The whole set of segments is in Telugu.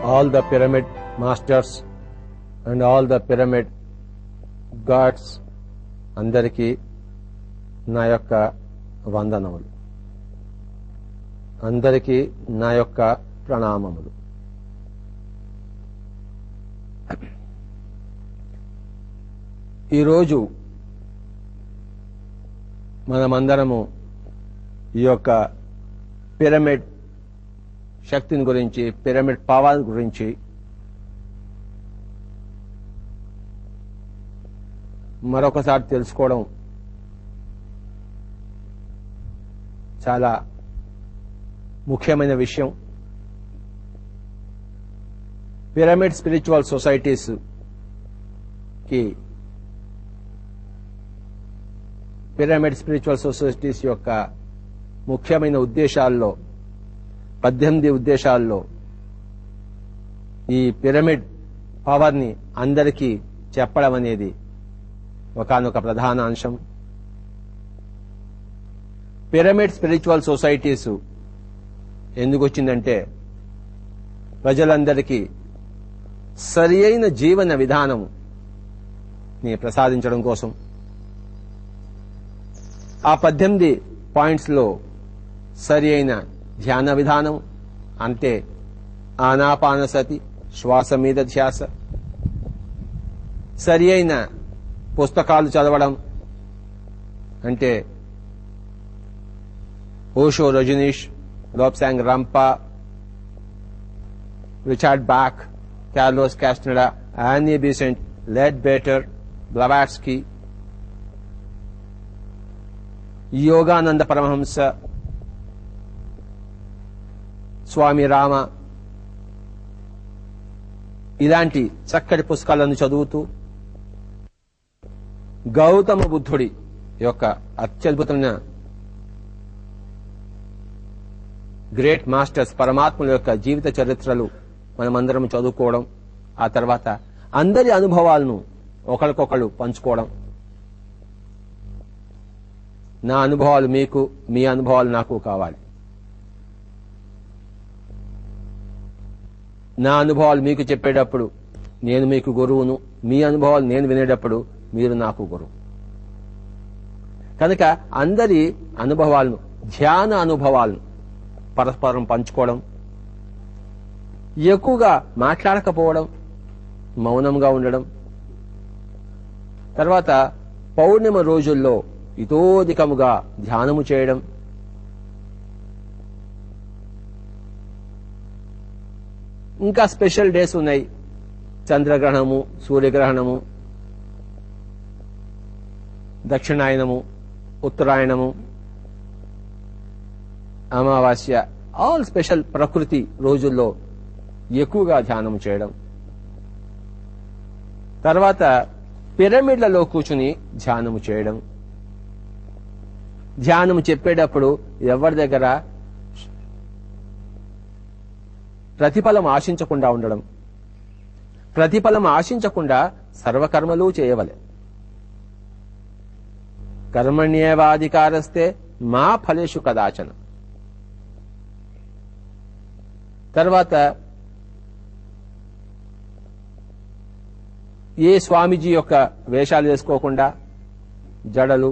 all the pyramid masters and all the pyramid gods అందరికీ నా యొక్క వందనములు, అందరికీ నా యొక్క ప్రణామములు. ఈరోజు మనమందరము ఈ యొక్క పిరమిడ్ శక్తిని గురించి, పిరమిడ్ పవర్ గురించి మరొకసారి తెలుసుకోవడం చాలా ముఖ్యమైన విషయం. పిరమిడ్ స్పిరిచువల్ సొసైటీస్ కి, పిరమిడ్ స్పిరిచువల్ సొసైటీస్ యొక్క ముఖ్యమైన ఉద్దేశాల్లో 18 ఉద్దేశాల్లో ఈ పిరమిడ్ పవర్ ని అందరికీ చెప్పడం అనేది ఒకానొక ప్రధాన అంశం. పిరమిడ్ స్పిరిచువల్ సొసైటీస్ ఎందుకు వచ్చిందంటే ప్రజలందరికీ సరి అయిన జీవన విధానం ని ప్రసాదించడం కోసం. ఆ 18 పాయింట్స్ లో సరి అయిన ధ్యాన విధానం అంటే ఆనాపానసతి, శ్వాస మీద ధ్యాస, సరి అయిన పుస్తకాలు చదవడం అంటే Osho, Rajneesh, Lobsang Rampa, Richard Bach, Carlos Castaneda, Annie Besant, Leadbeater, Blavatsky, Yogananda Paramahansa, Swami Rama, ఇలాంటి చక్కటి పుస్తకాలను చదువుతూ గౌతమ బుద్ధుడి యొక్క అత్యద్భుతమైన గ్రేట్ మాస్టర్స్, పరమాత్ముల యొక్క జీవిత చరిత్రలు మనమందరం చదువుకోవడం, ఆ తర్వాత అందరి అనుభవాలను ఒకరికొకరు పంచుకోవడం. నా అనుభవాలు మీకు, మీ అనుభవాలు నాకు కావాలి. నా అనుభవాలు మీకు చెప్పేటప్పుడు నేను మీకు గురువును, మీ అనుభవాలు నేను వినేటప్పుడు మీరు నాకు గురువు. కనుక అందరి అనుభవాలను, ధ్యాన అనుభవాలను పరస్పరం పంచుకోవడం, ఎక్కువగా మాట్లాడకపోవడం, మౌనంగా ఉండడం, తర్వాత పౌర్ణిమ రోజుల్లో ఇతోధికముగా ధ్యానము చేయడం, ఇంకా స్పెషల్ డేస్ ఉన్నాయి. చంద్రగ్రహణము, సూర్యగ్రహణము, దక్షిణాయనము, ఉత్తరాయణము, అమావాస్య, ఆల్ స్పెషల్ ప్రకృతి రోజుల్లో ఎక్కువగా ధ్యానం చేయడం. తర్వాత పిరమిడ్లలో కూర్చుని ధ్యానము చేయడం. ధ్యానము చెప్పేటప్పుడు ఎవరి దగ్గర ప్రతిఫలం ఆశించకుండా ఉండడం. ప్రతిఫలం ఆశించకుండా సర్వకర్మలు చేయవలె. కర్మణ్యేవాధికారస్తే మా ఫలేషు కదాచన. తర్వాత ఏ స్వామీజీ యొక్క వేషాలు వేసుకోకుండా, జడలు,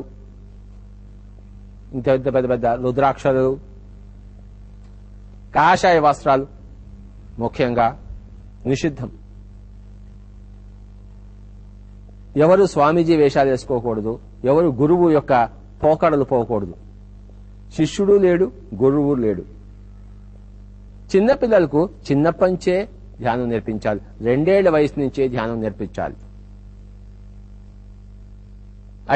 ఇంత పెద్ద పెద్ద రుద్రాక్షలు, కాషాయ వస్త్రాలు ముఖ్యంగా నిషిద్ధం. ఎవరు స్వామీజీ వేషాలు వేసుకోకూడదు, ఎవరు గురువు యొక్క పోకడలు పోకూడదు. శిష్యుడు లేడు, గురువు లేడు. చిన్నపిల్లలకు చిన్నప్పంచే ధ్యానం నేర్పించాలి. 2 ఏళ్ల వయసు నుంచే ధ్యానం నేర్పించాలి.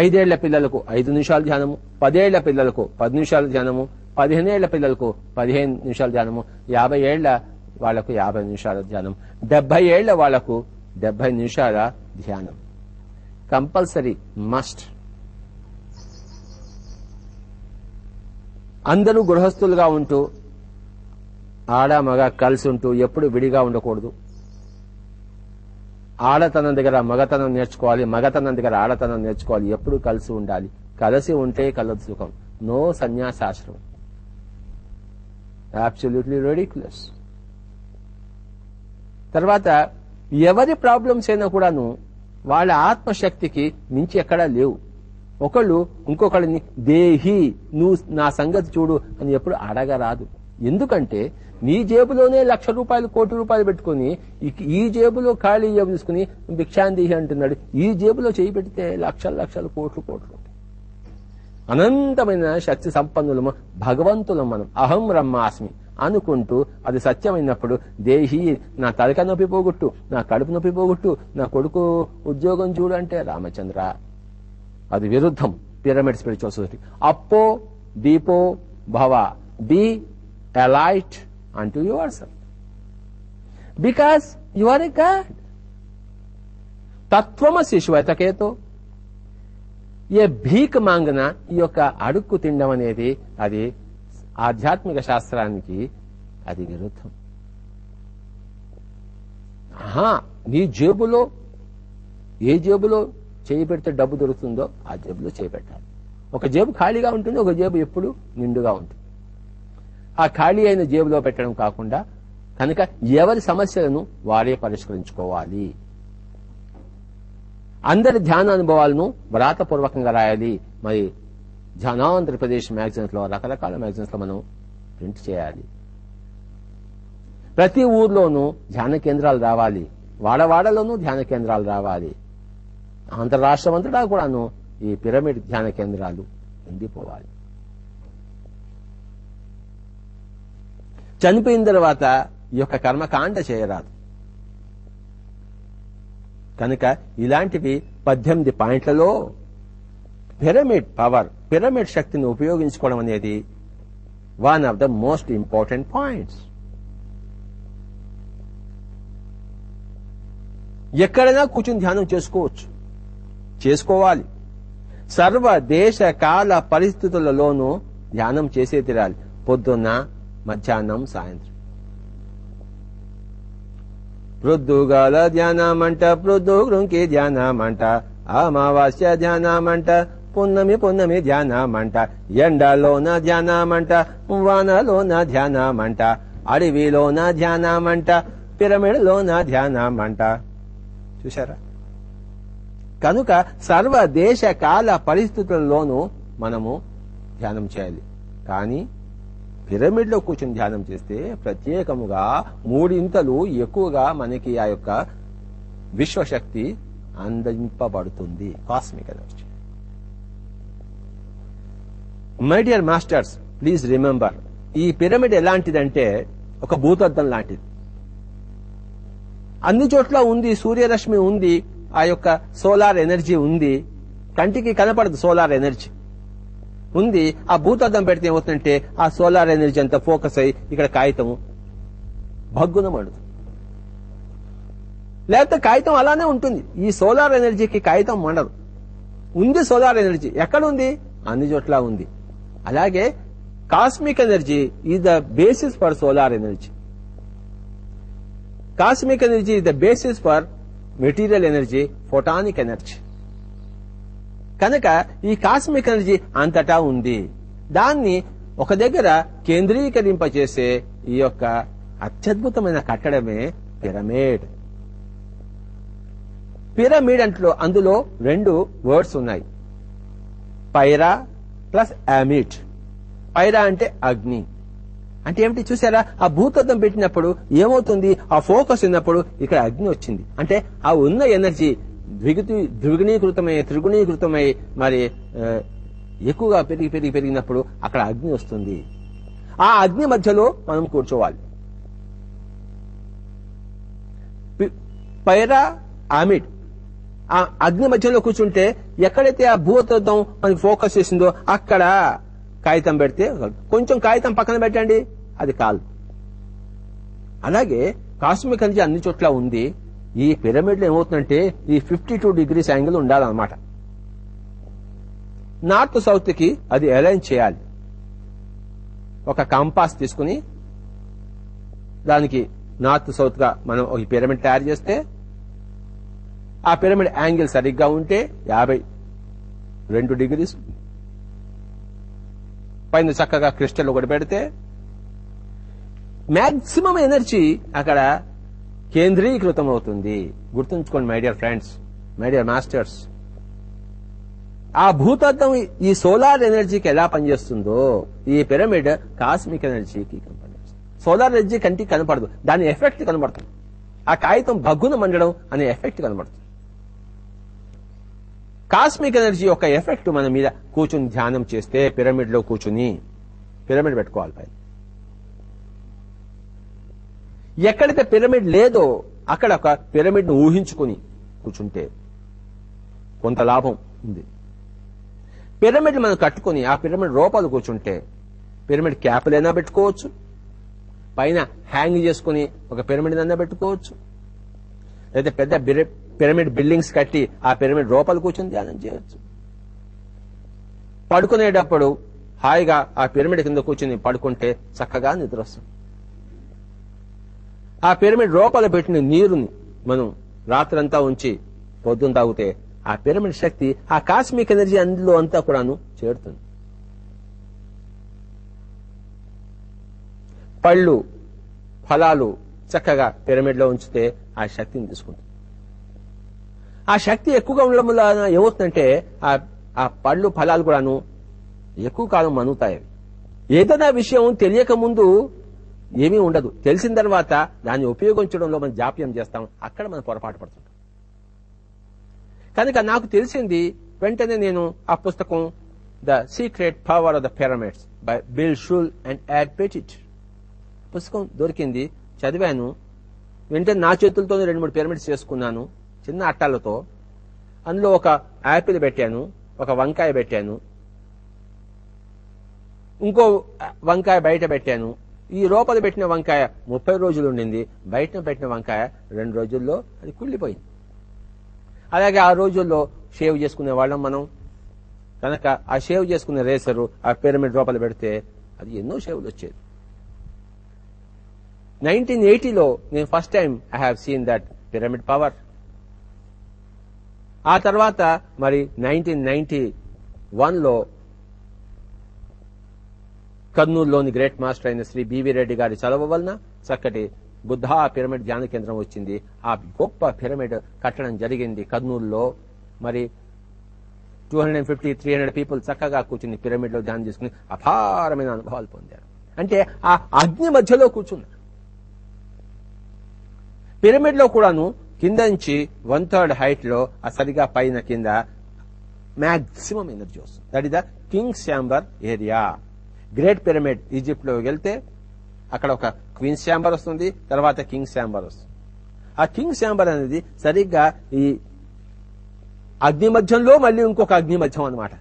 5 ఏళ్ల పిల్లలకు 5 నిమిషాల ధ్యానము, 10 ఏళ్ల పిల్లలకు 10 నిమిషాల ధ్యానము, 15 ఏళ్ల పిల్లలకు 15 నిమిషాల ధ్యానము, 50 ఏళ్ల వాళ్లకు 50 నిమిషాల ధ్యానం, 70 ఏళ్ల వాళ్లకు 70 నిమిషాల ధ్యానం. Compulsory, must. అందరూ గృహస్థులుగా ఉంటూ, ఆడ మగ కలిసి ఉంటూ ఎప్పుడు విడిగా ఉండకూడదు. ఆడతనం దగ్గర మగతనం నేర్చుకోవాలి, మగతనం దగ్గర ఆడతనం నేర్చుకోవాలి. ఎప్పుడు కలిసి ఉండాలి. కలిసి ఉంటే కలదు సుఖం. నో సన్యాసాశ్రమం. Absolutely ridiculous. తర్వాత ఎవరి ప్రాబ్లమ్స్ అయినా కూడాను వాళ్ళ ఆత్మశక్తికి మించి ఎక్కడా లేవు. ఒకళ్ళు ఇంకొకళ్ళని దేహి నువ్వు నా సంగతి చూడు అని ఎప్పుడు అడగరాదు. ఎందుకంటే నీ జేబులోనే ₹1,00,000 ₹1,00,00,000 పెట్టుకుని ఈ జేబులో ఖాళీ జేబు తీసుకుని భిక్షాందేహి అంటున్నాడు. ఈ జేబులో చేయి పెడితే లక్షలు కోట్లు అనంతమైన శక్తి సంపన్నులము భగవంతులం మనం. అహం బ్రహ్మాస్మి అనుకుంటూ అది సత్యమైనప్పుడు దేహి నా తలక నొప్పి పోగొట్టు, నా కడుపు నొప్పి పోగొట్టు, నా కొడుకు ఉద్యోగం చూడు అంటే రామచంద్ర అది విరుద్ధం పిరమిడ్ స్పిరిచువల్ సొసైటీ. అప్పో దీపో భవ, be a light unto yourself because you are a God. తత్వమసి శ్వేతకేతో ఏ భీక్ మాంగన ఈ యొక్క అడుక్కు తినడం అనేది అది ఆధ్యాత్మిక శాస్త్రానికి అది విరుద్ధం. నీ జేబులో ఏ జేబులో చేయి పెడితే డబ్బు దొరుకుతుందో ఆ జేబులో చేయి పెట్టాలి. ఒక జేబు ఖాళీగా ఉంటుంది, ఒక జేబు ఎప్పుడు నిండుగా ఉంటుంది. ఆ ఖాళీ అయిన జేబులో పెట్టడం కాకుండా కనుక ఎవరి సమస్యలను వారే పరిష్కరించుకోవాలి. అందరి ధ్యాన అనుభవాలను వ్రాతపూర్వకంగా రాయాలి. మరి ధ్యానాంధ్రప్రదేశ్ మ్యాగజైన్స్ లో రకరకాల మ్యాగజైన్స్ లో మనం ప్రింట్ చేయాలి. ప్రతి ఊర్లోనూ ధ్యాన కేంద్రాలు రావాలి, వాడవాడలోనూ ధ్యాన కేంద్రాలు రావాలి. అంతర్రాష్ట్రం అంతటా కూడాను ఈ పిరమిడ్ ధ్యాన కేంద్రాలు నిండిపోవాలి. చనిపోయిన తర్వాత ఈ యొక్క కర్మకాండ చేయరాదు. కనుక ఇలాంటివి 18 పాయింట్లలో పిరమిడ్ పవర్, పిరమిడ్ శక్తిని ఉపయోగించుకోవడం అనేది one of the most important points. ఎక్కడైనా కూర్చుని ధ్యానం చేసుకోవాలి. సర్వ దేశ కాల పరిస్థితులలోనూ ధ్యానం చేసే తీరాలి. పొద్దున్న, మధ్యాహ్నం, సాయంత్రం. ప్రొద్దుగాల ధ్యానమంట, ప్రొద్దుగుంకి ధ్యానమంట, అమావాస్య ధ్యానమంట, పున్నమి ధ్యానమంట, ఎండలోన ధ్యానమంట, వానలోన ధ్యానమంట, అడవిలోన ధ్యానమంట, పిరమిడ్లోన ధ్యానమంట. చూశారా? కనుక సర్వ దేశ కాల పరిస్థితుల్లోనూ మనము ధ్యానం చేయాలి. కానీ పిరమిడ్ లో కూర్చొని ధ్యానం చేస్తే ప్రత్యేకముగా 3 ఇంతలు ఎక్కువగా మనకి ఆ యొక్క విశ్వశక్తి అందింపబడుతుంది, cosmic energy. My dear masters, please remember, ఈ పిరమిడ్ ఎలాంటిదంటే ఒక భూతద్దం లాంటిది. అన్ని చోట్ల ఉంది, సూర్యరశ్మి ఉంది, ఆ యొక్క సోలార్ ఎనర్జీ ఉంది. కంటికి కనపడదు సోలార్ ఎనర్జీ ఉంది. ఆ భూతద్దం పెడితే ఏమవుతుందంటే ఆ సోలార్ ఎనర్జీ అంతా ఫోకస్ అయ్యి ఇక్కడ కాగితము భగ్గున మండుతుంది. లేకపోతే కాగితం అలానే ఉంటుంది. ఈ సోలార్ ఎనర్జీకి కాగితం మండదు. ఉంది సోలార్ ఎనర్జీ. ఎక్కడుంది? అన్ని చోట్ల ఉంది. అలాగే cosmic energy is the basis for solar energy. Cosmic energy is the basis for material energy, photonic energy. కనుక ఈ కాస్మిక్ ఎనర్జీ అంతటా ఉంది. దాన్ని ఒక దగ్గర కేంద్రీకరింపచేసే ఈ యొక్క అత్యద్భుతమైన కట్టడమే పిరమిడ్. పిరమిడ్ అందులో 2 వర్డ్స్ ఉన్నాయి, పైరా ప్లస్ అమిట్. పైరా అంటే అగ్ని. అంటే ఏమిటి చూసారా? ఆ భూతద్దం పెట్టినప్పుడు ఏమవుతుంది? ఆ ఫోకస్ ఉన్నప్పుడు ఇక్కడ అగ్ని వచ్చింది. అంటే ఆ ఉన్న ఎనర్జీ ద్విగుణీకృతమై త్రిగుణీకృతమై మరి ఎక్కువగా పెరిగినప్పుడు అక్కడ అగ్ని వస్తుంది. ఆ అగ్ని మధ్యలో మనం కూర్చోవాలి. పైరా ఆమిడ్, ఆ అగ్ని మధ్యలో కూర్చుంటే ఎక్కడైతే ఆ భూతత్వం మనకి ఫోకస్ చేసిందో అక్కడ కాగితం పెడితే, కొంచెం కాగితం పక్కన పెట్టండి, అది కాదు. అలాగే కాస్మిక్ ఎనర్జీ అన్ని చోట్ల ఉంది. ఈ పిరమిడ్ లో ఏమవుతుందంటే ఈ 52 degrees యాంగిల్ ఉండాలన్నమాట. నార్త్ సౌత్ కి అది అలైన్ చేయాలి. ఒక కంపాస్ తీసుకుని దానికి నార్త్ సౌత్ గా మనం ఈ పిరమిడ్ తయారు చేస్తే, ఆ పిరమిడ్ యాంగిల్ సరిగ్గా ఉంటే 52 degrees పైన చక్కగా క్రిస్టల్ ఒకటి పెడితే మాక్సిమం ఎనర్జీ అక్కడ కేంద్రీకృతం అవుతుంది. గుర్తుంచుకోండి my dear friends, my dear masters. ఆ భూతత్వం ఈ సోలార్ ఎనర్జీకి ఎలా పనిచేస్తుందో ఈ పిరమిడ్ కాస్మిక్ ఎనర్జీకి పనిచేస్తుంది. సోలార్ ఎనర్జీ కంటికి కనపడదు, దాని ఎఫెక్ట్ కనబడుతుంది. ఆ కాగితం భగ్గున మండడం అనే ఎఫెక్ట్ కనబడుతుంది. కాస్మిక్ ఎనర్జీ యొక్క ఎఫెక్ట్ మన మీద కూర్చుని ధ్యానం చేస్తే, పిరమిడ్ లో కూర్చుని పిరమిడ్ పెట్టుకోవాలి పైన. ఎక్కడైతే పిరమిడ్ లేదో అక్కడ ఒక పిరమిడ్ ను ఊహించుకుని కూర్చుంటే కొంత లాభం ఉంది. పిరమిడ్ మనం కట్టుకుని ఆ పిరమిడ్ రూపాలు కూర్చుంటే పిరమిడ్ క్యాప్లైనా పెట్టుకోవచ్చు, పైన హ్యాంగ్ చేసుకుని ఒక పిరమిడ్ అన్నా పెట్టుకోవచ్చు, లేదా పెద్ద పిరమిడ్ బిల్డింగ్స్ కట్టి ఆ పిరమిడ్ రూపాలు కూర్చొని ధ్యానం చేయవచ్చు. పడుకునేటప్పుడు హాయిగా ఆ పిరమిడ్ కింద కూర్చుని పడుకుంటే చక్కగా నిద్ర వస్తుంది. ఆ పిరమిడ్ రూపాలు పెట్టిన నీరుని మనం రాత్రంతా ఉంచి పొద్దున తాగితే ఆ పిరమిడ్ శక్తి, ఆ కాస్మిక్ ఎనర్జీ అందులో అంతా కూడాను చేరుతుంది. పళ్ళు ఫలాలు చక్కగా పిరమిడ్ లో ఉంచితే ఆ శక్తిని తీసుకుంటుంది. ఆ శక్తి ఎక్కువగా ఉండడం వల్ల ఏమవుతుందంటే ఆ పళ్ళు ఫలాలు కూడాను ఎక్కువ కాలం మనుగుతాయి. ఏదైనా విషయం తెలియక ముందు ఏమీ ఉండదు, తెలిసిన తర్వాత దాన్ని ఉపయోగించడంలో మనం జాప్యం చేస్తాం, అక్కడ మనం పొరపాటు పడుతుంటాం. కనుక నాకు తెలిసింది వెంటనే నేను ఆ పుస్తకం the secret power of the pyramids by bill shall and add Pettit పుస్తకం దొరికింది, చదివాను. వెంటనే నా చేతులతోనే 2-3 పిరమిడ్స్ చేసుకున్నాను చిన్న అట్టాలతో. అందులో ఒక యాపిల్ పెట్టాను, ఒక వంకాయ పెట్టాను, ఇంకో వంకాయ బయట పెట్టాను. ఈ లోపల పెట్టిన వంకాయ 30 రోజులు ఉండింది, బయట పెట్టిన వంకాయ 2 రోజుల్లో అది కుళ్ళిపోయింది. అలాగే ఆ రోజుల్లో షేవ్ చేసుకునే వాళ్ళం మనం. కనుక ఆ షేవ్ చేసుకునే రేసరు ఆ పిరమిడ్ లోపల పెడితే అది ఎన్నో షేవులు వచ్చేది. 1980లో నేను first time I have seen that pyramid power. ఆ తర్వాత మరి 1991లో కర్నూలులోని గ్రేట్ మాస్టర్ అయిన శ్రీ బివి రెడ్డి గారి చదవ వలన చక్కటి బుద్ధ పిరమిడ్ ధ్యాన కేంద్రం వచ్చింది. ఆ గొప్ప పిరమిడ్ కట్టడం జరిగింది కర్నూలులో. మరి 250-300 పీపుల్ చక్కగా కూర్చుని పిరమిడ్ లో ధ్యానం చేసుకుని అపారమైన అనుభవాలు పొందారు. అంటే ఆ అగ్ని మధ్యలో కూర్చున్నారు. పిరమిడ్ లో కూడాను కింద నుంచి 1/3 హైట్ లో ఆ సరిగా పైన కింద మాక్సిమం ఎనర్జీ వస్తుంది. That is the Kings chamber area. Great pyramid Egypt లో వెళ్తే అక్కడ ఒక క్వీన్స్ ఛాంబర్ వస్తుంది, తర్వాత కింగ్స్ ఛాంబర్ వస్తుంది. ఆ కింగ్స్ ఛాంబర్ అనేది సరిగ్గా ఈ అగ్ని మధ్యంలో మళ్ళీ ఇంకొక అగ్ని మధ్యం అనమాట.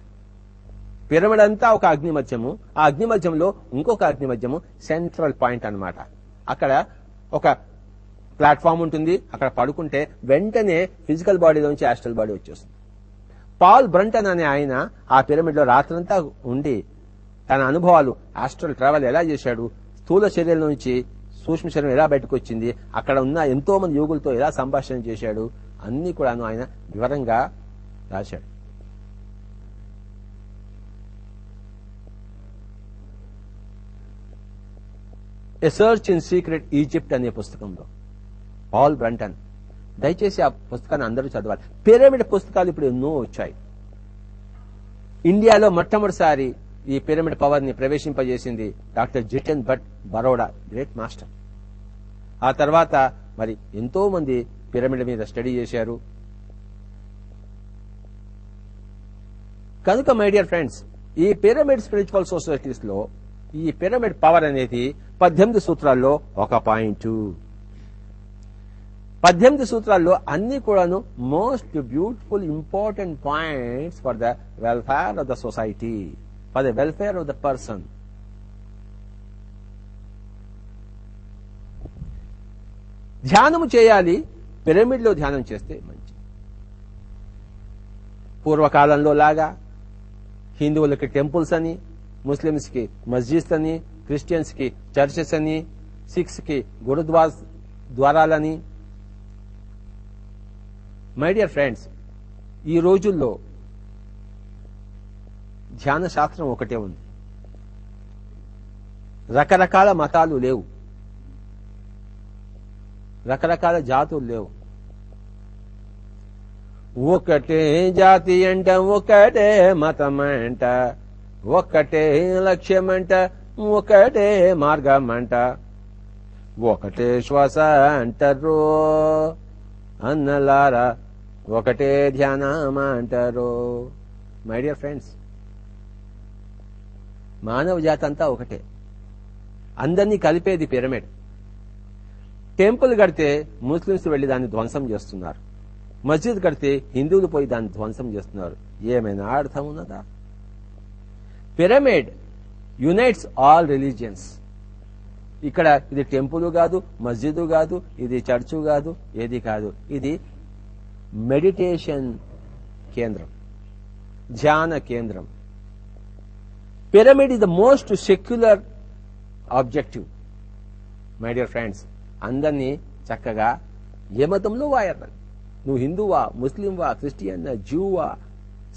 పిరమిడ్ అంతా ఒక అగ్ని మధ్యము, ఆ అగ్ని మధ్యంలో ఇంకొక అగ్ని మధ్యము సెంట్రల్ పాయింట్ అన్నమాట. అక్కడ ఒక ప్లాట్ఫామ్ ఉంటుంది, అక్కడ పడుకుంటే వెంటనే ఫిజికల్ బాడీలోంచి ఆస్ట్రల్ బాడీ వచ్చేస్తుంది. పాల్ బ్రంటన్ అనే ఆయన ఆ పిరమిడ్ లో రాత్రంతా ఉండి తన అనుభవాలు, ఆస్ట్రల్ ట్రావెల్ ఎలా చేశాడు, స్థూల శరీరం నుంచి సూక్ష్మ శరీరం ఎలా బయటకు వచ్చింది, అక్కడ ఉన్న ఎంతో మంది యోగులతో ఎలా సంభాషణ చేశాడు, అన్ని కూడాను ఆయన వివరంగా రాశాడు. ఎ సర్చ్ ఇన్ సీక్రెట్ ఈజిప్ట్ అనే పుస్తకంలో పాల్ బ్రంటన్. దయచేసి ఆ పుస్తకాన్ని అందరూ చదవాలి. పిరమిడ్ పుస్తకాలు ఇప్పుడు ఎన్నో వచ్చాయి. ఇండియాలో మొట్టమొదటిసారి ఈ పిరమిడ్ పవర్ ని ప్రవేశింపజేసింది doctor Jiten Bhat Baroda, great master. ఆ తర్వాత మరి ఎంతో మంది పిరమిడ్ మీద స్టడీ చేశారు. కనుక మై డియర్ ఫ్రెండ్స్, ఈ పిరమిడ్ స్పిరిచువల్ సొసైటీస్ లో ఈ పిరమిడ్ పవర్ అనేది 18 సూత్రాల్లో ఒక పాయింట్. 18 సూత్రాల్లో అన్ని కూడాను most beautiful important points for the welfare of the society, for the welfare of the person. ధ్యానము చేయాలి, పిరమిడ్ లో ధ్యానం చేస్తే మంచి. పూర్వకాలంలో లాగా హిందువులకి టెంపుల్స్ అని, ముస్లిమ్స్ కి మస్జిద్స్ అని, క్రిస్టియన్స్ కి చర్చెస్ అని, సిఖ్స్ కి ద్వారాలని. మై డియర్ ఫ్రెండ్స్, ఈ రోజుల్లో ధ్యాన శాస్త్రం ఒకటే ఉంది, రకరకాల మతాలు లేవు. రకరకాల జాతులు లేవు. ఒకటే జాతి అంట, ఒకటే మతమంట, ఒకటే లక్ష్యమంట, ఒకటే మార్గమంట, ఒకటే శ్వాస అంటారు అన్నలారా, ఒకటే ధ్యానం అంటారు. మై డియర్ ఫ్రెండ్స్, మానవ జాతి అంతా ఒకటే. అందరినీ కలిపేది పిరమిడ్. టెంపుల్ కడితే ముస్లింస్ వెళ్లి దాన్ని ధ్వంసం చేస్తున్నారు, మస్జిద్ కడితే హిందువులు పోయి దాన్ని ధ్వంసం చేస్తున్నారు. ఏమైనా అర్థం ఉన్నదా? Pyramid unites all religions. ఇక్కడ ఇది టెంపుల్ కాదు, మస్జిద్ కాదు, ఇది చర్చు కాదు, ఏది కాదు. ఇది మెడిటేషన్ కేంద్రం, ధ్యాన కేంద్రం. Pyramid is the most secular objective. My dear friends, అందరినీ చక్కగా ఏ మతంలో వాయర్రాలి. నువ్వు హిందువా, ముస్లింవా, క్రిస్టియన్, జ్యూవా,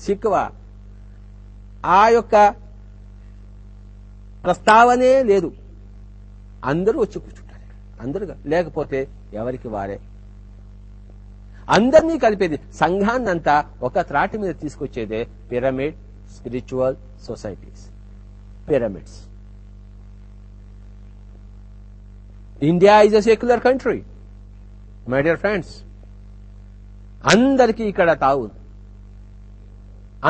సిఖ్వా, ఆ యొక్క ప్రస్తావనే లేదు. అందరూ వచ్చి కూర్చుంటారు, అందరూ. లేకపోతే ఎవరికి వారే. అందరినీ కలిపేది, సంఘాన్నంతా ఒక త్రాటి మీద తీసుకొచ్చేదే pyramid spiritual societies, pyramids. India is a secular country. My dear friends, అందరికీ ఇక్కడ తావు.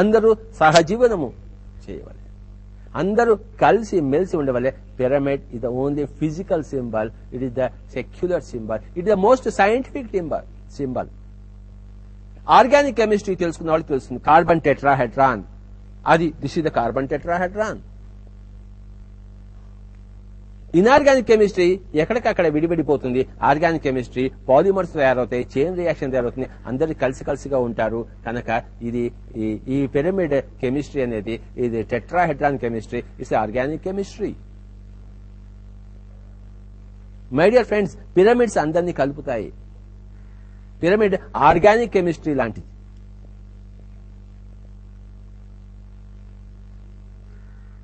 అందరూ సహజీవనము చేయవాలి, అందరూ కలిసి మెలిసి ఉండవలే. Pyramid is the only physical symbol, it is the secular symbol, it is the most scientific symbol. Organic chemistry తెలుసుకున్న వాళ్ళు తెలుస్తుంది. కార్బన్ టెట్రాహెడ్రాన్, అది this is the carbon tetrahedron. Inorganic chemistry ఎక్కడికక్కడ విడివిడిపోతుంది. ఆర్గానిక్ కెమిస్ట్రీ పాలిమర్స్ తయారవుతాయి, చైన్ రియాక్షన్ తయారవుతుంది, అందరు కలిసిగా ఉంటారు. కనుక ఇది ఈ పిరమిడ్ కెమిస్ట్రీ అనేది ఇది tetrahedron chemistry, it's organic chemistry. My dear friends, pyramids అందరినీ కలుపుతాయి. పిరమిడ్ ఆర్గానిక్ కెమిస్ట్రీ లాంటిది.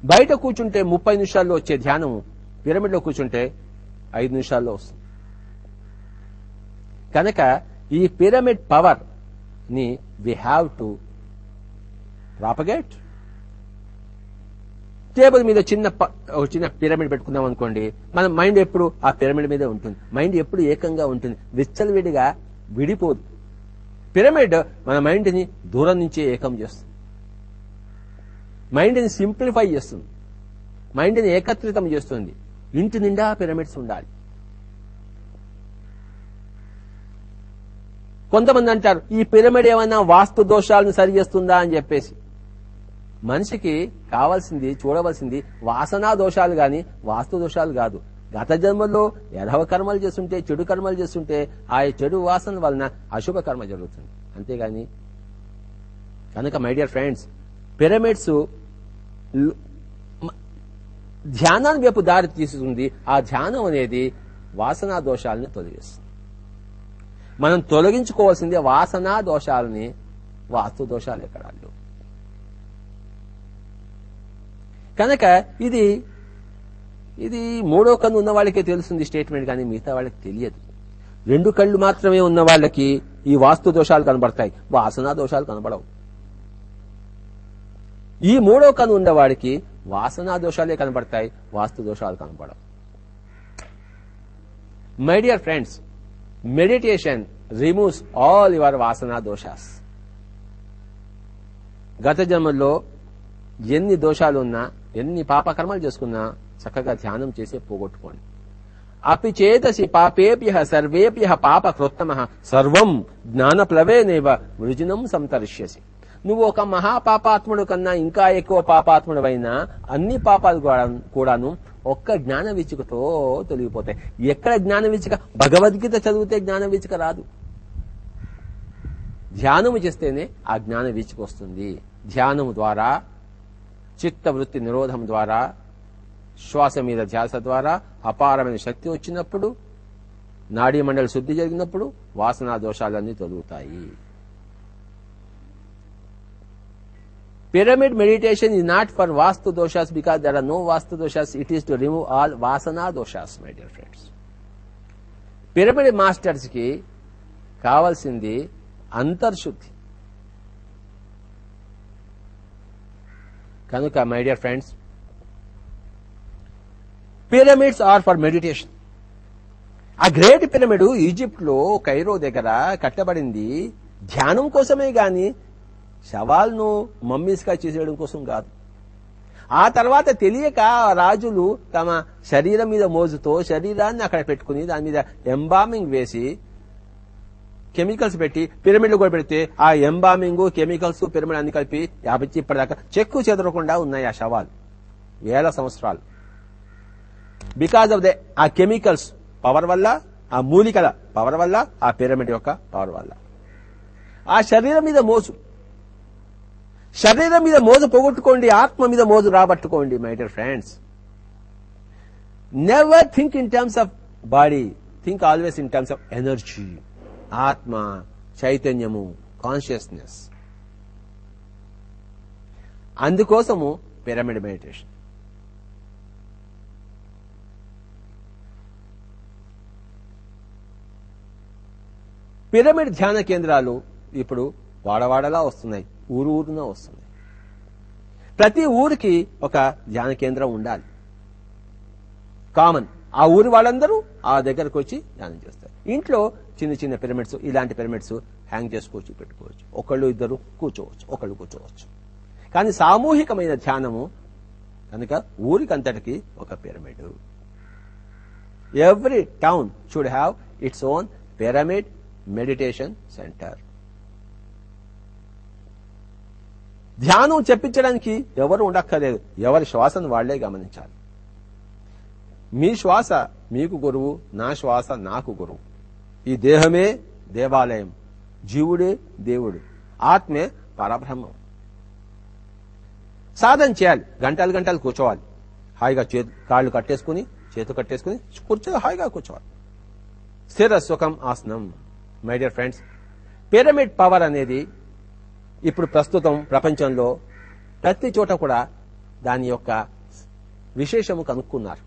బయట కూర్చుంటే 30 నిమిషాల్లో వచ్చే ధ్యానం పిరమిడ్ లో కూర్చుంటే 5 నిమిషాల్లో వస్తుంది. కనుక ఈ పిరమిడ్ పవర్ ని we have to propagate. Table మీద చిన్న పిరమిడ్ పెట్టుకున్నాం అనుకోండి, మన మైండ్ ఎప్పుడు ఆ పిరమిడ్ మీదే ఉంటుంది. మైండ్ ఎప్పుడు ఏకంగా ఉంటుంది, విచ్చలవిడిగా విడిపోదు. పిరమిడ్ మన మైండ్ ని దూరం నుంచే ఏకం చేస్తుంది, మైండ్ ని సింప్లిఫై చేస్తుంది, మైండ్ ని ఏకత్రితం చేస్తుంది. ఇంటి నిండా పిరమిడ్స్ ఉండాలి. కొంతమంది అంటారు ఈ పిరమిడ్ ఏమైనా వాస్తు దోషాలను సరి చేస్తుందా అని చెప్పేసి. మనిషికి కావాల్సింది, చూడవలసింది వాసనా దోషాలు గాని వాస్తు దోషాలు కాదు. గత జన్మల్లో యథవ కర్మలు చేస్తుంటే, చెడు కర్మలు చేస్తుంటే ఆ చెడు వాసన వలన అశుభ కర్మ జరుగుతుంది, అంతేగాని. కనుక మై డియర్ ఫ్రెండ్స్, పిరమిడ్స్ ధ్యానాన్ని వైపు దారి తీసుకుంది. ఆ ధ్యానం అనేది వాసనా దోషాలని తొలగిస్తుంది. మనం తొలగించుకోవాల్సిందే వాసనా దోషాలని, వాస్తు దోషాలు ఎక్కడ లేవు. కనుక ఇది మూడో కన్ను ఉన్న వాళ్ళకే తెలుస్తుంది స్టేట్మెంట్, కానీ మిగతా వాళ్ళకి తెలియదు. 2 కళ్ళు మాత్రమే ఉన్న వాళ్ళకి ఈ వాస్తు దోషాలు కనబడతాయి, వాసనా దోషాలు కనబడవు. ఈ మూడో కన్ను ఉన్నవాడికి వాసనా దోషాలే కనబడతాయి, వాస్తు దోషాలు కనబడవు. My dear friends, meditation removes all your వాసనా దోషాస్. గత జన్మల్లో ఎన్ని దోషాలు ఉన్నా, ఎన్ని పాపకర్మలు చేసుకున్నా చక్కగా ధ్యానం చేసే పోగొట్టుకోండి. అపి చేతసి పాపేభ్యః సర్వేభ్యః పాపకృత్తమః సర్వం జ్ఞానప్లవేనైవ వృజినం సంతరిష్యసి. నువ్వు ఒక మహాపాపాత్ముడు కన్నా ఇంకా ఎక్కువ పాపాత్ముడవైనా అన్ని పాపాలు కూడాను ఒక్క జ్ఞాన వీచికతో తొలగిపోతాయి. ఎక్కడ జ్ఞాన వీచిక? భగవద్గీత చదివితే జ్ఞాన వీచిక రాదు. ధ్యానము చేస్తేనే ఆ జ్ఞాన వీచిక వస్తుంది. ధ్యానము ద్వారా, చిత్తవృత్తి నిరోధం ద్వారా, శ్వాస మీద ధ్యాస ద్వారా అపారమైన శక్తి వచ్చినప్పుడు, నాడీ మండలి శుద్ధి జరిగినప్పుడు వాసనా దోషాలన్నీ తొలుగుతాయి. Pyramid meditation is not for vastu doshas because there are no vastu doshas. It is to remove all vasana doshas, my dear friends. Pyramid masters కి కావాల్సింది అంతర్శుద్ధి. కనుక my dear friends, pyramids are for meditation. ఆ గ్రేట్ పిరమిడ్ ఈజిప్ట్ లో కైరో దగ్గర కట్టబడింది ధ్యానం కోసమే గాని శవాలను మమ్మీస్ గా చేసేయడం కోసం కాదు. ఆ తర్వాత తెలియక రాజులు తమ శరీరం మీద మోజుతో శరీరాన్ని అక్కడ పెట్టుకుని దాని మీద ఎంబామింగ్ వేసి కెమికల్స్ పెట్టి పిరమిడ్లు కూడా పెడితే ఆ ఎంబామింగ్, కెమికల్స్, పిరమిడ్ అన్ని కలిపి ఇప్పటిదాకా చెక్కు చెదరకుండా ఉన్నాయి ఆ శవాలు వేల సంవత్సరాలు. బికాజ్ ఆఫ్ ఆ కెమికల్స్ పవర్ వల్ల, ఆ మూలికల పవర్ వల్ల, ఆ పిరమిడ్ యొక్క పవర్ వల్ల. ఆ శరీరం మీద మోజు పోగొట్టుకోండి, ఆత్మ మీద మోజు రాబట్టుకోండి my dear friends. Never think in terms of body, think always in terms of energy, ఆత్మ, చైతన్యము, కాన్షియస్నెస్. అందుకోసము పిరమిడ్ మెడిటేషన్. పిరమిడ్ ధ్యాన కేంద్రాలు ఇప్పుడు వాడవాడలా వస్తున్నాయి, ఊరున వస్తున్నాయి. ప్రతి ఊరికి ఒక ధ్యాన కేంద్రం ఉండాలి, కామన్. ఆ ఊరి వాళ్ళందరూ ఆ దగ్గరకు వచ్చి ధ్యానం చేస్తారు. ఇంట్లో చిన్న చిన్న పిరమిడ్స్, ఇలాంటి పిరమిడ్స్ హ్యాంగ్ చేసుకోవచ్చు, పెట్టుకోవచ్చు. ఒకళ్ళు ఇద్దరు కూర్చోవచ్చు. కానీ సామూహికమైన ధ్యానము కనుక ఊరికంతటికి ఒక pyramid. Every town should have its own pyramid meditation centre. ధ్యానం చెప్పించడానికి ఎవరు ఉండక్కర్లేదు, ఎవరి శ్వాసను వాళ్లే గమనించాలి. మీ శ్వాస మీకు గురువు, నా శ్వాస నాకు గురువు. ఈ దేహమే దేవాలయం, జీవుడే దేవుడు, ఆత్మే పరబ్రహ్మం. సాధన చేయాలి, గంటలు కూర్చోవాలి. హాయిగా కాళ్ళు కట్టేసుకుని, చేతులు కట్టేసుకుని హాయిగా కూర్చోవాలి. స్థిర సుఖం ఆసనం. My dear friends, pyramid power అనేది ఇప్పుడు ప్రస్తుతం ప్రపంచంలో ప్రతి చోట కూడా దాని యొక్క విశేషము కనుక్కున్నారు.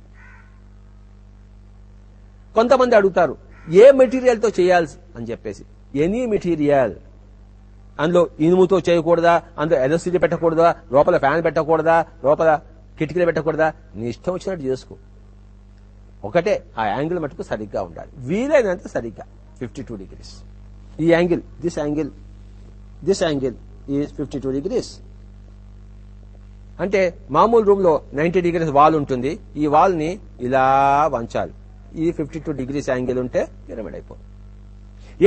కొంతమంది అడుగుతారు ఏ మెటీరియల్తో చేయాల్సి అని చెప్పేసి. Any material. అందులో ఇనుముతో చేయకూడదా, అందులో ఎలక్ట్రిసిటీ పెట్టకూడదా, లోపల ఫ్యాన్ పెట్టకూడదా, లోపల కిటికీలు పెట్టకూడదా, నీ ఇష్టం వచ్చినట్టు చేసుకో. ఒకటే ఆ యాంగిల్ మటుకు సరిగ్గా ఉండాలి, వీలైనంత సరిగ్గా 52 degrees. ఈ angle, this angle is 52 degrees. అంటే మామూలు రూమ్ లో 90 degrees వాల్ ఉంటుంది, ఈ వాల్ ని ఇలా వంచాలి. ఈ 52 degrees యాంగిల్ ఉంటే పిరమిడ్ అయిపోతుంది.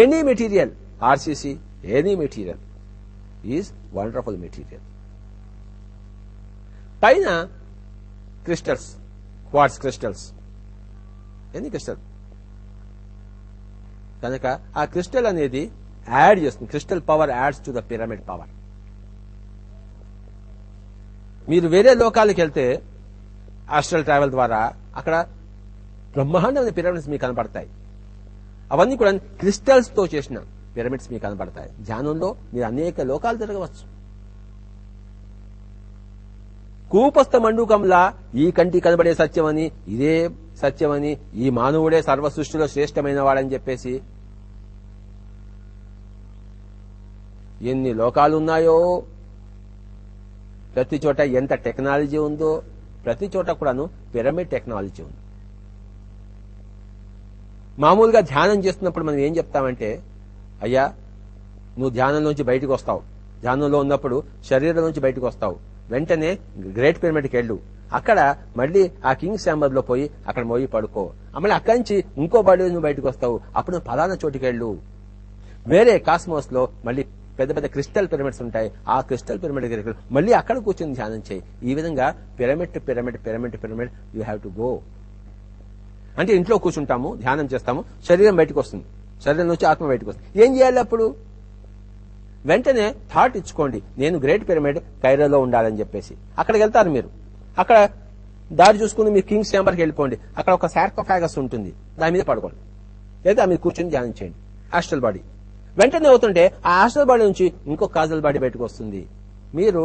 Any material, RCC, any material is wonderful material. పైన crystals, quartz crystals, any crystal. కనుక ఆ క్రిస్టల్ అనేది యాడ్ చేస్తుంది. Crystal power adds to the pyramid power. మీరు వేరే లోకాలకు వెళ్తే ఆస్ట్రల్ ట్రావెల్ ద్వారా అక్కడ బ్రహ్మాండమైన పిరమిడ్స్ మీకు కనపడతాయి. అవన్నీ కూడా క్రిస్టల్స్ తో చేసిన పిరమిడ్స్ మీకు కనపడతాయి. ధ్యానంలో మీరు అనేక లోకాలు తిరగవచ్చు. కూపస్థ మండూకంలా ఈ కంటి కనబడే సత్యమని, ఇదే సత్యమని, ఈ మానవుడే సర్వ సృష్టిలో శ్రేష్టమైన వాడని చెప్పేసి ఎన్ని లోకాలున్నాయో, ప్రతి చోట ఎంత టెక్నాలజీ ఉందో, ప్రతి చోట కూడాను పిరమిడ్ టెక్నాలజీ ఉంది. మామూలుగా ధ్యానం చేస్తున్నప్పుడు మనం ఏం చెప్తామంటే, అయ్యా నువ్వు ధ్యానంలోంచి బయటకు వస్తావు, ధ్యానంలో ఉన్నప్పుడు శరీరం నుంచి బయటకు వస్తావు, వెంటనే గ్రేట్ పిరమిడ్కి వెళ్ళు, అక్కడ మళ్ళీ ఆ కింగ్స్ ఛాంబర్ లో పోయి అక్కడ మోయి పడుకో, మళ్ళీ అక్కడి నుంచి ఇంకో బాడీ నువ్వు బయటకు వస్తావు, అప్పుడు నువ్వు ఫలానా చోటుకి వెళ్ళు. వేరే కాస్మోస్ లో మళ్ళీ పెద్ద పెద్ద క్రిస్టల్ పిరమిడ్స్ ఉంటాయి, ఆ క్రిస్టల్ పిరమిడ్ దగ్గరికి మళ్ళీ అక్కడ కూర్చొని ధ్యానం చేయి. ఈ విధంగా pyramid to pyramid, pyramid to pyramid you have to go. అంటే ఇంట్లో కూర్చుంటాము, ధ్యానం చేస్తాము, శరీరం బయటకు వస్తుంది, శరీరం నుంచి ఆత్మ బయటకు వస్తుంది. ఏం చేయాలి అప్పుడు? వెంటనే థాట్ ఇచ్చుకోండి, నేను గ్రేట్ పిరమిడ్ కైరోలో ఉండాలని చెప్పేసి. అక్కడికి వెళ్తారు మీరు, అక్కడ దారి చూసుకుని మీరు కింగ్స్ ఛాంబర్కి వెళ్ళిపోండి, అక్కడ ఒక సార్కోఫాగస్ ఉంటుంది, దాని మీద పడుకోండి, లేదా మీరు కూర్చొని ధ్యానం చేయండి. ఆస్ట్రల్ బాడీ వెంటనే అవుతుంటే ఆ ఆస్ట్రల్ బాడీ నుంచి ఇంకో కాజల్ బాడీ బయటకు వస్తుంది. మీరు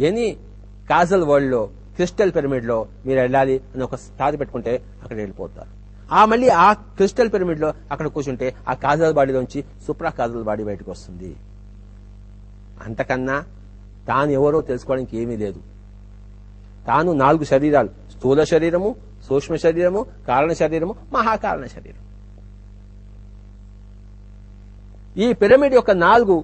ఎనీ కాజల్ వరల్డ్ లో, క్రిస్టల్ పిరమిడ్ లో మీరు వెళ్ళాలి అని ఒక స్థాయి పెట్టుకుంటే అక్కడ వెళ్ళిపోతారు. మళ్ళీ ఆ క్రిస్టల్ పిరమిడ్ లో అక్కడ కూర్చుంటే ఆ కాజల్ బాడీలోంచి సూప్రా కాజల్ బాడీ బయటకు వస్తుంది. అంతకన్నా తాను ఎవరో తెలుసుకోవడానికి ఏమీ లేదు. తాను 4 శరీరాలు, స్థూల శరీరము, సూక్ష్మ శరీరము, కారణ శరీరము, మహాకారణ శరీరం. ఈ పిరమిడ్ యొక్క 4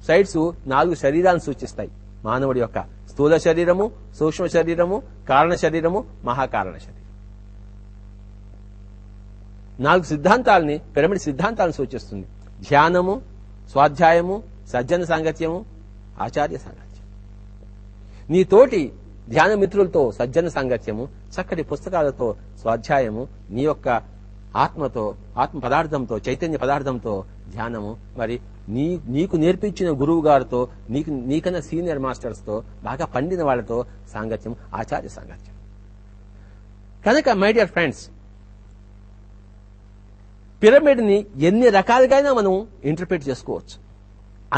సైడ్స్ 4 శరీరాలను సూచిస్తాయి. మానవుడి యొక్క స్థూల శరీరము, సూక్ష్మ శరీరము, కారణ శరీరము, మహాకారణ శరీరం. 4 సిద్ధాంతాలని పిరమిడ్ సిద్ధాంతాలను సూచిస్తుంది. ధ్యానము, స్వాధ్యాయము, సజ్జన సాంగత్యము, ఆచార్య సాంగత్యం. నీ తోటి ధ్యాన మిత్రులతో సజ్జన సాంగత్యము, చక్కటి పుస్తకాలతో స్వాధ్యాయము, నీ యొక్క ఆత్మతో, ఆత్మ పదార్థంతో, చైతన్య పదార్థంతో ధ్యానము, మరి నీకు నేర్పించిన గురువు గారితో, నీకన్నా సీనియర్ మాస్టర్స్ తో, బాగా పండిన వాళ్ళతో సాంగత్యం, ఆచార్య సాంగత్యం. కనుక మై డియర్ ఫ్రెండ్స్, పిరమిడ్ ని ఎన్ని రకాలుగా మనం ఇంటర్ప్రిట్ చేసుకోవచ్చు.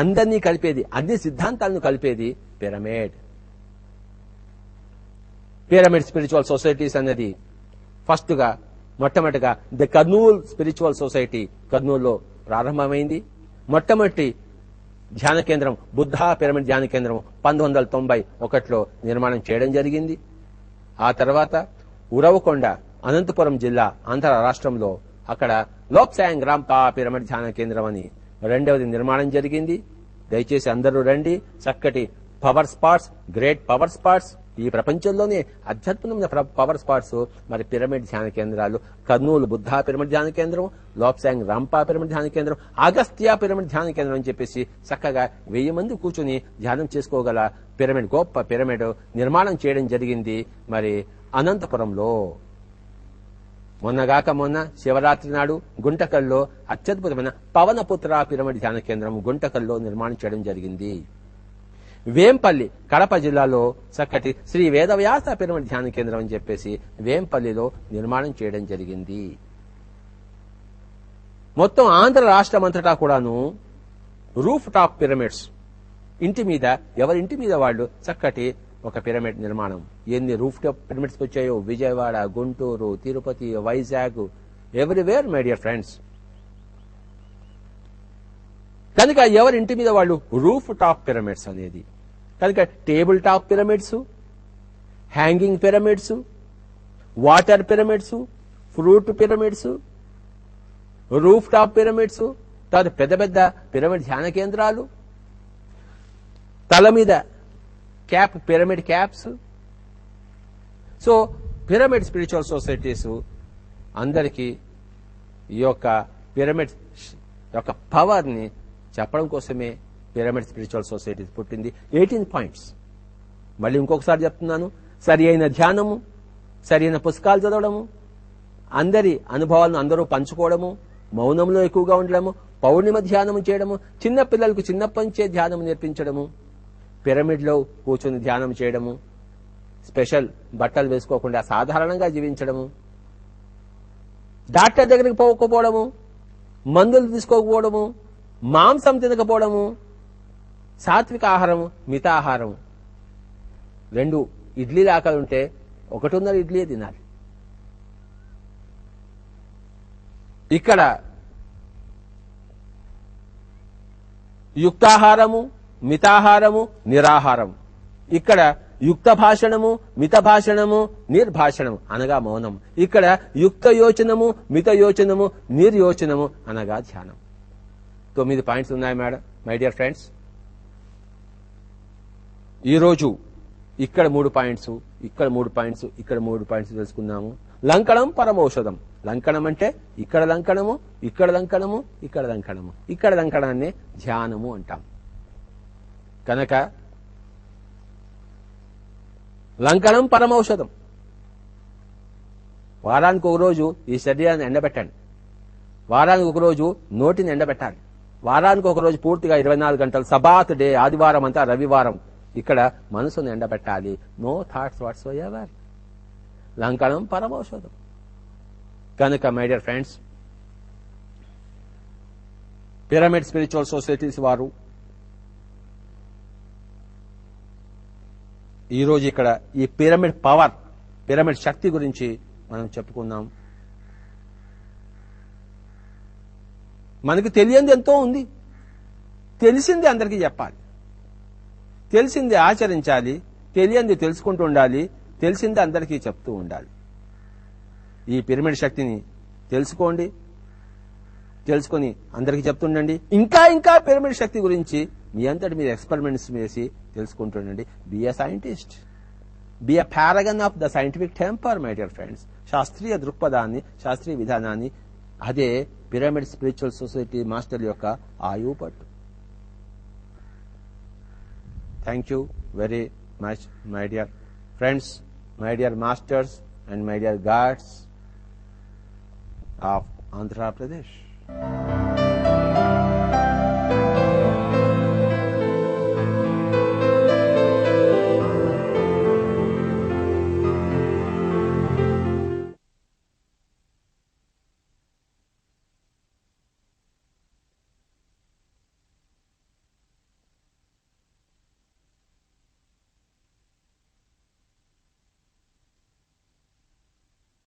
అందరినీ కలిపేది, అన్ని సిద్ధాంతాలను కలిపేది పిరమిడ్. పిరమిడ్ స్పిరిచువల్ సొసైటీస్ అనేది ఫస్ట్ గా మొట్టమొదటిగా ది కర్నూల్ స్పిరిచువల్ సొసైటీ కర్నూలులో ప్రారంభమైంది. మొట్టమొదటి ధ్యాన కేంద్రం బుద్ధా పిరమిడ్ ధ్యాన కేంద్రం 1991లో నిర్మాణం చేయడం జరిగింది. ఆ తర్వాత ఉరవకొండ, అనంతపురం జిల్లా, ఆంధ్ర రాష్ట్రంలో అక్కడ లోప్సాంగ్ రాంపా పిరమిడ్ ధ్యాన కేంద్రం అని 2వది నిర్మాణం జరిగింది. దయచేసి అందరూ రండి. చక్కటి power spots, great power spots, ఈ ప్రపంచంలోనే అత్యద్భుతమైన పవర్ స్పాట్స్ మరి పిరమిడ్ ధ్యాన కేంద్రాలు. కర్నూలు బుద్ధా పిరమిడ్ ధ్యాన కేంద్రం, లోప్సాంగ్ రాంపా పిరమిడ్ ధ్యాన కేంద్రం, అగస్త్య పిరమిడ్ ధ్యాన కేంద్రం అని చెప్పేసి చక్కగా 1000 మంది కూర్చుని ధ్యానం చేసుకోగల పిరమిడ్, గొప్ప పిరమిడ్ నిర్మాణం చేయడం జరిగింది మరి అనంతపురంలో. మొన్న శివరాత్రి నాడు గుంటకల్లో అత్యద్భుతమైన పవనపుత్ర పిరమిడ్ ధ్యాన కేంద్రం గుంటకల్లో నిర్మాణం చేయడం జరిగింది. వేంపల్లి, కడప జిల్లాలో చక్కటి శ్రీ వేదవ్యాస పిరమిడ్ ధ్యాన కేంద్రం అని చెప్పేసి వేంపల్లిలో నిర్మాణం చేయడం జరిగింది. మొత్తం ఆంధ్ర రాష్ట్రం అంతటా కూడాను రూఫ్ టాప్ పిరమిడ్స్, ఇంటి మీద, ఎవరింటి మీద వాళ్ళు చక్కటి ఒక పిరమిడ్ నిర్మాణం. ఎన్ని రూఫ్ టాప్ పిరమిడ్స్ వచ్చాయో Vijayawada, Guntur, Tirupati, Vizag, everywhere my dear friends. కనుక ఎవరింటి మీద వాళ్ళు రూఫ్ టాప్ పిరమిడ్స్ అనేది. కనుక table top pyramids, hanging pyramids, water pyramids, fruit pyramids, roof top pyramids, తర్వాత పెద్ద పెద్ద పిరమిడ్ ధ్యాన కేంద్రాలు, తల మీద cap, pyramid caps. So pyramid spiritual societies అందరికీ ఈ యొక్క పిరమిడ్ యొక్క పవర్ ని చెప్పడం కోసమే పిరమిడ్ స్పిరిచువల్ సొసైటీ పుట్టింది. 18 పాయింట్స్. మళ్ళీ ఇంకొకసారి చెప్తున్నాను, సరి అయిన ధ్యానము, సరి అయిన పుస్తకాలు చదవడము, అందరి అనుభవాలను అందరూ పంచుకోవడము, మౌనంలో ఎక్కువగా ఉండడము, పౌర్ణిమ ధ్యానము చేయడము, చిన్న పిల్లలకు చిన్నప్పటి నుంచే ధ్యానం నేర్పించడము, పిరమిడ్ లో కూర్చొని ధ్యానం చేయడము, స్పెషల్ బట్టలు వేసుకోకుండా సాధారణంగా జీవించడము, డాక్టర్ దగ్గరికి పోకపోవడము, మందులు తీసుకోకపోవడము, మాంసం తినకపోవడము, సాత్విక ఆహారము, మితాహారము. 2 ఇడ్లీలు ఆకలి ఉంటే 1.5 ఇడ్లీ తినాలి. ఇక్కడ యుక్తాహారము, మితాహారము, నిరాహారము. ఇక్కడ యుక్త భాషణము, మిత భాషణము, నిర్భాషణము అనగా మౌనం. ఇక్కడ యుక్త యోచనము, మిత యోచనము, నిర్యోచనము అనగా ధ్యానం. 9 పాయింట్స్ ఉన్నాయి మేడం, మై డియర్ ఫ్రెండ్స్. ఈరోజు ఇక్కడ 3 పాయింట్స్, ఇక్కడ 3 పాయింట్స్, ఇక్కడ 3 పాయింట్స్ తెలుసుకున్నాము. లంకణం పరమౌషధం. లంకణం అంటే ఇక్కడ లంకణము, ఇక్కడ లంకణము, ఇక్కడ లంకణము. ఇక్కడ లంకణాన్ని ధ్యానము అంటాం. కనుక లంకణం పరమౌషధం. వారానికి ఒక రోజు ఈ శరీరాన్ని ఎండబెట్టండి. వారానికి ఒక రోజు నోటిని ఎండబెట్టాలి. వారానికి ఒక రోజు పూర్తిగా 24 గంటలు సబాత్ డే, ఆదివారం అంతా రవివారం ఇక్కడ మనసును ఎండబెట్టాలి. No thoughts whatsoever. లంకణం పరమౌషధం. కనుక my dear friends, pyramid spiritual societies వారు ఈరోజు ఇక్కడ ఈ పిరమిడ్ పవర్, పిరమిడ్ శక్తి గురించి మనం చెప్పుకున్నాం. మనకు తెలియంది ఎంతో ఉంది. తెలిసింది అందరికీ చెప్పాలి, తెలిసింది ఆచరించాలి, తెలియంది తెలుసుకుంటూ ఉండాలి, తెలిసింది అందరికీ చెప్తూ ఉండాలి. ఈ పిరమిడ్ శక్తిని తెలుసుకోండి, తెలుసుకొని అందరికీ చెప్తుండండి. ఇంకా ఇంకా పిరమిడ్ శక్తి గురించి మీ అంతటి మీరు ఎక్స్పెరిమెంట్స్ వేసి తెలుసుకుంటుండండి. Be a scientist, be a paragon of the scientific temper my dear friends. శాస్త్రీయ దృక్పథాన్ని, శాస్త్రీయ విధానాన్ని, అదే పిరమిడ్ స్పిరిచువల్ సొసైటీ మాస్టర్ యొక్క ఆయువు పట్టు. Thank you very much, my dear friends, my dear masters, and my dear guides of Andhra Pradesh.